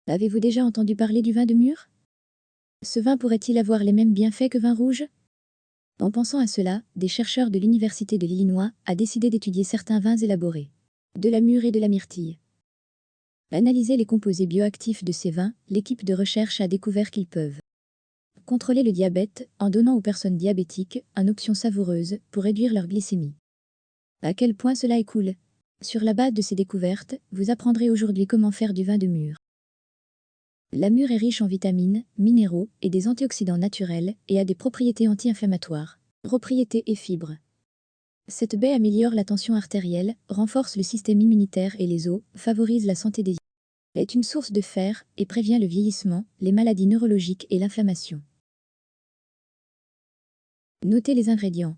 Avez-vous déjà entendu parler du vin de mûre? Ce vin pourrait-il avoir les mêmes bienfaits que vin rouge? En pensant à cela, des chercheurs de l'Université de l'Illinois ont décidé d'étudier certains vins élaborés de la mûre et de la myrtille. Analyser les composés bioactifs de ces vins, l'équipe de recherche a découvert qu'ils peuvent contrôler le diabète en donnant aux personnes diabétiques une option savoureuse pour réduire leur glycémie. À quel point cela est cool! Sur la base de ces découvertes, vous apprendrez aujourd'hui comment faire du vin de mûre. La mûre est riche en vitamines, minéraux et des antioxydants naturels et a des propriétés anti-inflammatoires, propriétés et fibres. Cette baie améliore la tension artérielle, renforce le système immunitaire et les os, favorise la santé des yeux, est une source de fer et prévient le vieillissement, les maladies neurologiques et l'inflammation. Notez les ingrédients.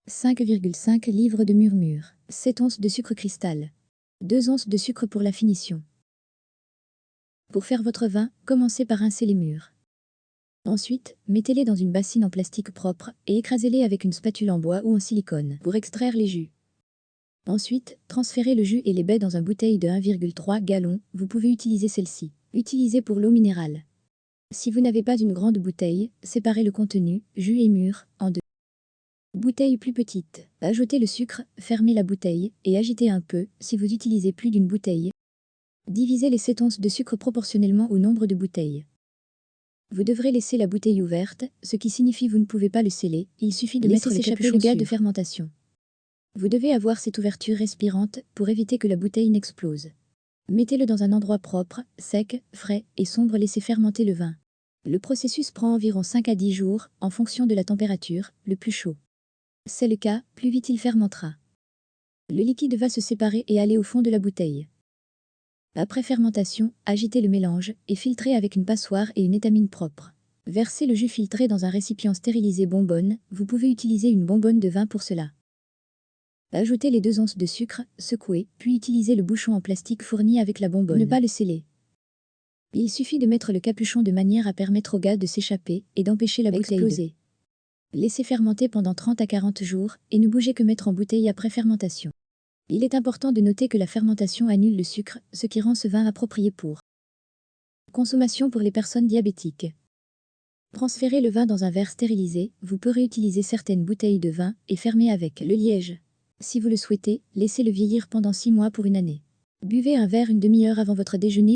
5,5 livres de mûre, 7 onces de sucre cristal, 2 onces de sucre pour la finition. Pour faire votre vin, commencez par rincer les mûres. Ensuite, mettez-les dans une bassine en plastique propre et écrasez-les avec une spatule en bois ou en silicone pour extraire les jus. Ensuite, transférez le jus et les baies dans une bouteille de 1,3 gallons, vous pouvez utiliser celle-ci. Utilisez pour l'eau minérale. Si vous n'avez pas une grande bouteille, séparez le contenu, jus et mûre, en deux. Bouteille plus petite. Ajoutez le sucre, fermez la bouteille et agitez un peu si vous utilisez plus d'une bouteille. Divisez les 7 onces de sucre proportionnellement au nombre de bouteilles. Vous devrez laisser la bouteille ouverte, ce qui signifie que vous ne pouvez pas le sceller, il suffit de laisser s'échapper le gaz de fermentation. Vous devez avoir cette ouverture respirante pour éviter que la bouteille n'explose. Mettez-le dans un endroit propre, sec, frais et sombre, laissez fermenter le vin. Le processus prend environ 5 à 10 jours, en fonction de la température, le plus chaud c'est le cas, plus vite il fermentera. Le liquide va se séparer et aller au fond de la bouteille. Après fermentation, agitez le mélange et filtrez avec une passoire et une étamine propre. Versez le jus filtré dans un récipient stérilisé bonbonne, vous pouvez utiliser une bonbonne de vin pour cela. Ajoutez les 2 onces de sucre, secouez, puis utilisez le bouchon en plastique fourni avec la bonbonne. Ne pas le sceller. Il suffit de mettre le capuchon de manière à permettre au gaz de s'échapper et d'empêcher la bouteille d'exploser. Laissez fermenter pendant 30 à 40 jours et ne bougez que mettre en bouteille après fermentation. Il est important de noter que la fermentation annule le sucre, ce qui rend ce vin approprié pour consommation pour les personnes diabétiques. Transférez le vin dans un verre stérilisé, vous pourrez utiliser certaines bouteilles de vin et fermer avec le liège. Si vous le souhaitez, laissez-le vieillir pendant 6 mois pour une année. Buvez un verre une demi-heure avant votre déjeuner.